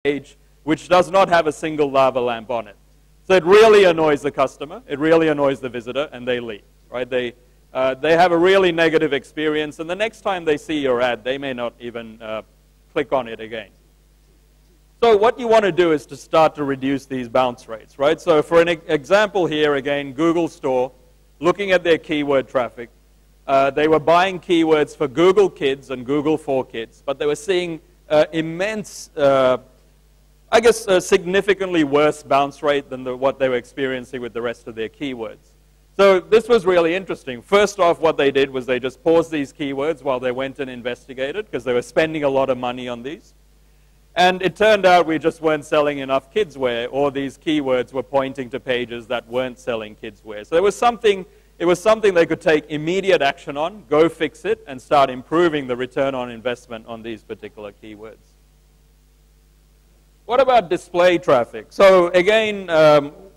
page which does not have a single lava lamp on it. So it really annoys the customer, it really annoys the visitor, and they leave, right? They have a really negative experience, and the next time they see your ad, they may not even click on it again. So what you want to do is to start to reduce these bounce rates, right? So for an example here, again, Google Store, looking at their keyword traffic, they were buying keywords for Google Kids and Google for Kids, but they were seeing immense, I guess, a significantly worse bounce rate than what they were experiencing with the rest of their keywords. So this was really interesting. First off, what they did was they just paused these keywords while they went and investigated, because they were spending a lot of money on these. And it turned out we just weren't selling enough kids wear, or these keywords were pointing to pages that weren't selling kids wear. So it was something they could take immediate action on, go fix it, and start improving the return on investment on these particular keywords. What about display traffic? So again,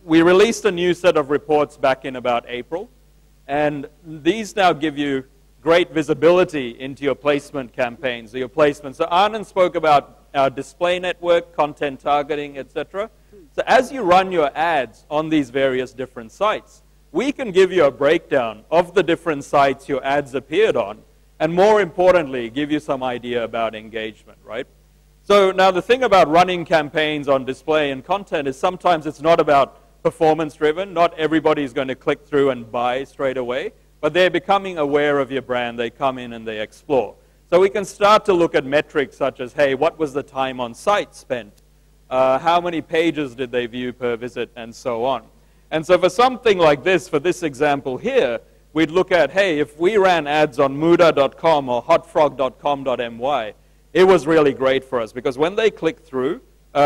we released a new set of reports back in about April, and these now give you great visibility into your placement campaigns, or your placements. So Anand spoke about our display network, content targeting, etc. So as you run your ads on these various different sites, we can give you a breakdown of the different sites your ads appeared on, and more importantly, give you some idea about engagement, right? So now the thing about running campaigns on display and content is sometimes it's not about performance driven. Not everybody is going to click through and buy straight away, but they're becoming aware of your brand. They come in and they explore. So we can start to look at metrics such as, hey, what was the time on site spent? How many pages did they view per visit, and so on. And so for something like this, for this example here, we'd look at, hey, if we ran ads on muda.com or hotfrog.com.my, it was really great for us, because when they clicked through,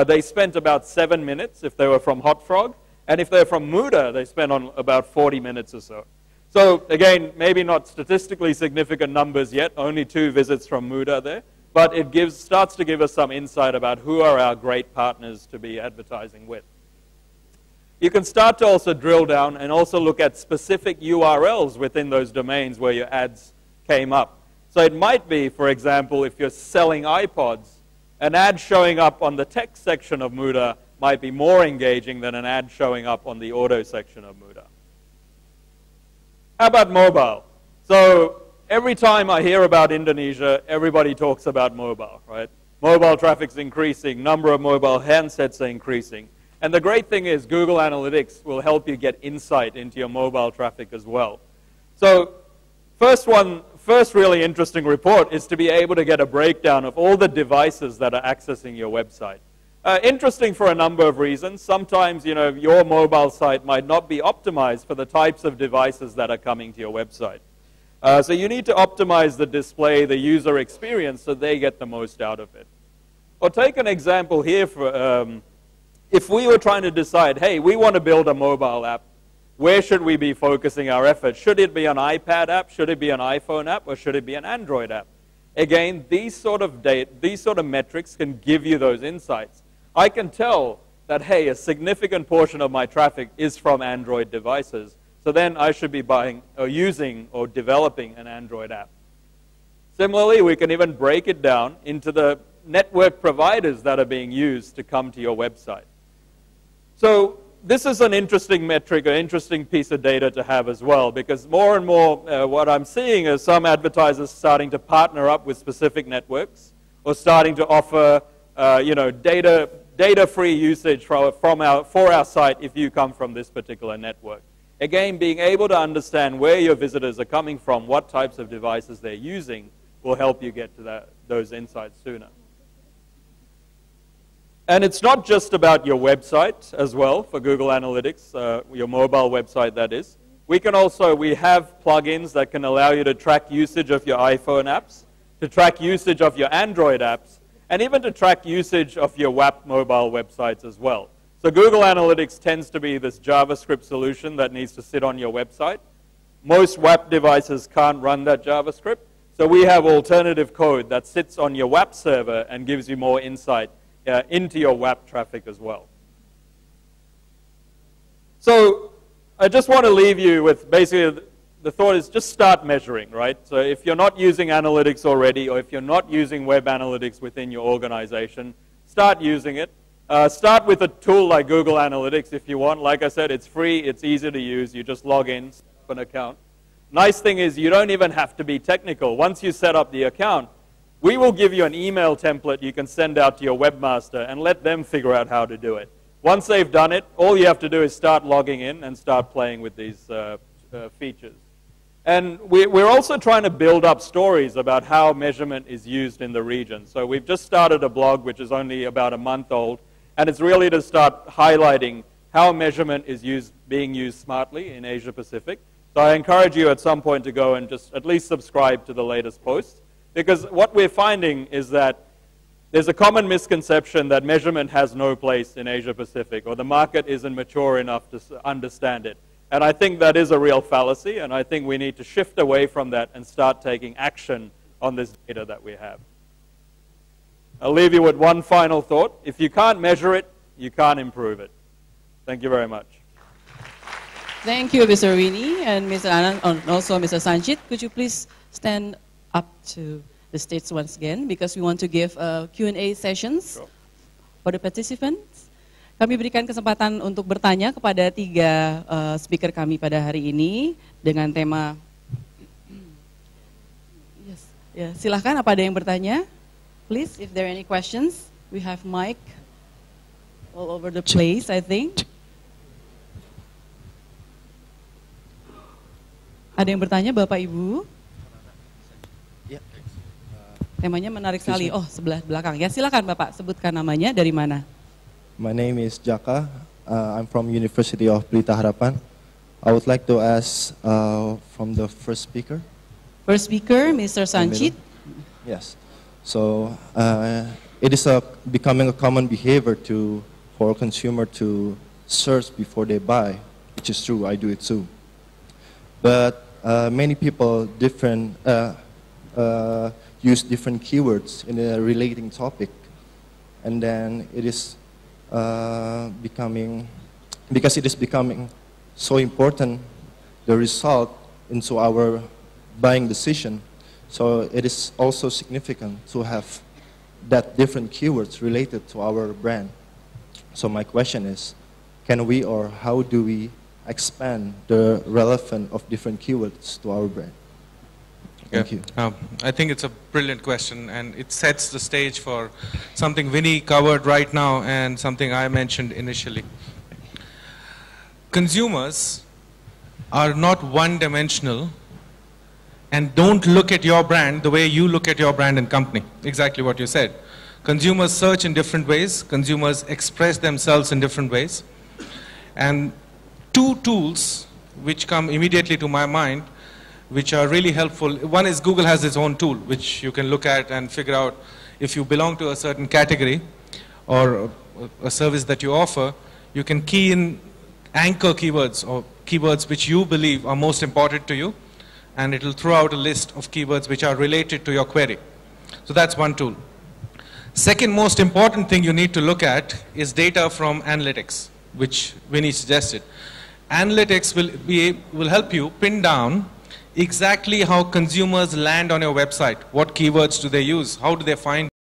they spent about 7 minutes if they were from Hotfrog, and if they're from Muda, they spent on about 40 minutes or so. So again, maybe not statistically significant numbers yet, only 2 visits from Muda there, but it starts to give us some insight about who are our great partners to be advertising with. You can start to also drill down and also look at specific URLs within those domains where your ads came up. So it might be, for example, if you're selling iPods, an ad showing up on the text section of Muda might be more engaging than an ad showing up on the auto section of Muda. How about mobile? So every time I hear about Indonesia, everybody talks about mobile, right? Mobile traffic's increasing, number of mobile handsets are increasing. And the great thing is Google Analytics will help you get insight into your mobile traffic as well. So first really interesting report is to be able to get a breakdown of all the devices that are accessing your website. Interesting for a number of reasons. Sometimes, your mobile site might not be optimized for the types of devices that are coming to your website. So you need to optimize the display, the user experience, so they get the most out of it. Or take an example here for, if we were trying to decide, hey, we want to build a mobile app, where should we be focusing our efforts? Should it be an iPad app? Should it be an iPhone app? Or should it be an Android app? Again, these sort of metrics can give you those insights. I can tell that, hey, a significant portion of my traffic is from Android devices, so then I should be buying or using or developing an Android app. Similarly, we can even break it down into the network providers that are being used to come to your website. So this is an interesting metric, an interesting piece of data to have as well, because more and more what I'm seeing is some advertisers starting to partner up with specific networks, or starting to offer data-free usage for our site if you come from this particular network. Again, being able to understand where your visitors are coming from, what types of devices they're using, will help you get to those insights sooner. And it's not just about your website as well for Google Analytics, your mobile website that is. We have plugins that can allow you to track usage of your iPhone apps, to track usage of your Android apps, and even to track usage of your WAP mobile websites as well. So Google Analytics tends to be this JavaScript solution that needs to sit on your website. Most WAP devices can't run that JavaScript, so we have alternative code that sits on your WAP server and gives you more insight into your WAP traffic as well. So I just want to leave you with basically the thought is just start measuring, right? So if you're not using analytics already, or if you're not using web analytics within your organization, start using it. Start with a tool like Google Analytics if you want. Like I said, it's free, it's easy to use. You just log in, set up an account. Nice thing is you don't even have to be technical. Once you set up the account, we will give you an email template you can send out to your webmaster and let them figure out how to do it. Once they've done it, all you have to do is start logging in and start playing with these features. And we're also trying to build up stories about how measurement is used in the region. So we've just started a blog which is only about a month old, and it's really to start highlighting how measurement is being used smartly in Asia Pacific. So I encourage you at some point to go and just at least subscribe to the latest posts, because what we're finding is that there's a common misconception that measurement has no place in Asia Pacific, or the market isn't mature enough to understand it. And I think that is a real fallacy, and I think we need to shift away from that and start taking action on this data that we have. I'll leave you with one final thought. If you can't measure it, you can't improve it. Thank you very much. Thank you, Mr. Winnie and Mr. Anand, and also Mr. Sanchit. Could you please stand up to the stage once again, because we want to give Q&A sessions for the participants. Kami berikan kesempatan untuk bertanya kepada tiga speaker kami pada hari ini dengan tema. Silahkan, apa ada yang bertanya? Please, if there are any questions, we have mic all over the place, I think. Ada yang bertanya, Bapak Ibu? Ya. Temanya menarik sekali. Oh, sebelah belakang. Ya, silakan Bapak, sebutkan namanya, dari mana? My name is Jaka. I'm from University of Pelita Harapan. I would like to ask from the first speaker. First speaker, Mr. Sanchit. Yes. So it is becoming a common behavior for a consumer to search before they buy, which is true. I do it too. But many people use different keywords in a relating topic, and then it is becoming so important, the result into our buying decision. So it is also significant to have that different keywords related to our brand. So my question is, can we or how do we expand the relevance of different keywords to our brand? Thank you. I think it's a brilliant question, and it sets the stage for something Vinny covered right now and something I mentioned initially. Consumers are not one-dimensional and don't look at your brand the way you look at your brand and company. Exactly what you said. Consumers search in different ways. Consumers express themselves in different ways. And two tools which come immediately to my mind, which are really helpful. One is Google has its own tool, which you can look at and figure out if you belong to a certain category or a service that you offer. You can key in anchor keywords or keywords which you believe are most important to you, and it will throw out a list of keywords which are related to your query. So that's one tool. Second most important thing you need to look at is data from analytics, which Vinny suggested. Analytics will help you pin down exactly how consumers land on your website. What keywords do they use? How do they find